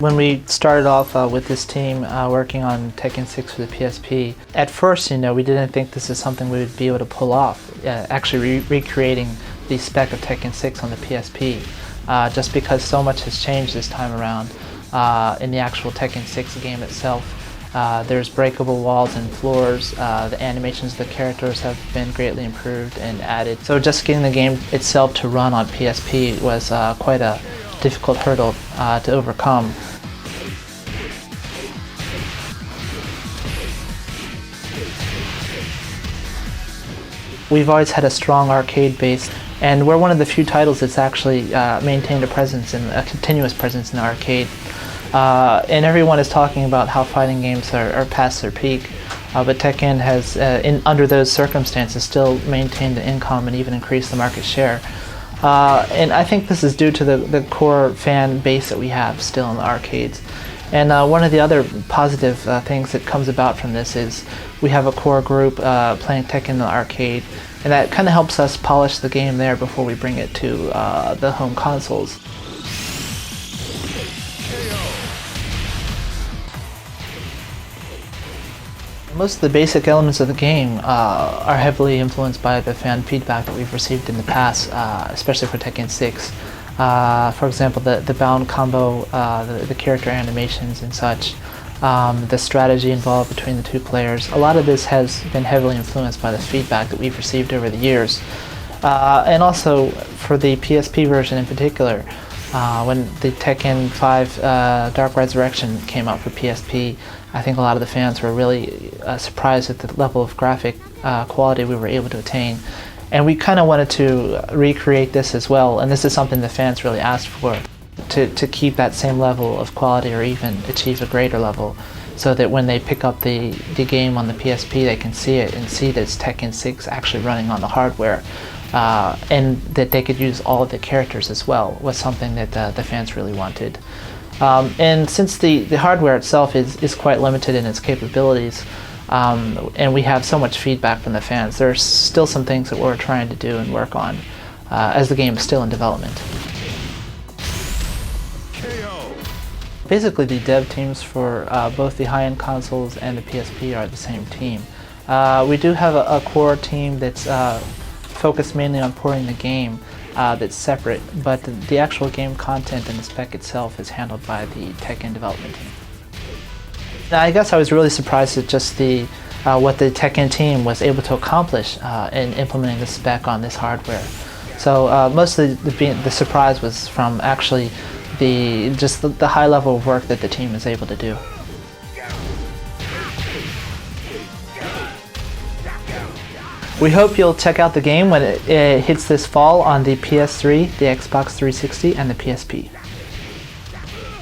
When we started off with this team working on Tekken 6 for the PSP, at first, we didn't think this is something we would be able to pull off, actually recreating the spec of Tekken 6 on the PSP, just because so much has changed this time around in the actual Tekken 6 game itself. There's breakable walls and floors, the animations of the characters have been greatly improved and added. So just getting the game itself to run on PSP was quite a difficult hurdle to overcome. We've always had a strong arcade base, and we're one of the few titles that's actually maintained a continuous presence in the arcade. And everyone is talking about how fighting games are past their peak, but Tekken has, under those circumstances, still maintained the income and even increased the market share. And I think this is due to the core fan base that we have still in the arcades. And one of the other positive things that comes about from this is we have a core group playing Tekken in the arcade, and that kind of helps us polish the game there before we bring it to the home consoles. Most of the basic elements of the game are heavily influenced by the fan feedback that we've received in the past, especially for Tekken 6. For example, the bound combo, the character animations and such, the strategy involved between the two players. A lot of this has been heavily influenced by the feedback that we've received over the years. And also for the PSP version in particular, when the Tekken 5 Dark Resurrection came out for PSP, I think a lot of the fans were really surprised at the level of graphic quality we were able to attain. And we kind of wanted to recreate this as well, and this is something the fans really asked for, to keep that same level of quality or even achieve a greater level, so that when they pick up the game on the PSP they can see it and see that it's Tekken 6 actually running on the hardware, and that they could use all of the characters as well, was something that the fans really wanted. And since the hardware itself is quite limited in its capabilities, and we have so much feedback from the fans, there's still some things that we're trying to do and work on as the game is still in development. Basically, the dev teams for both the high-end consoles and the PSP are the same team. We do have a core team that's focused mainly on porting the game, that's separate, but the actual game content and the spec itself is handled by the Tekken development team. I guess I was really surprised at just what the Tekken team was able to accomplish in implementing the spec on this hardware. So most of the surprise was from actually the high level of work that the team is able to do. We hope you'll check out the game when it hits this fall on the PS3, the Xbox 360, and the PSP.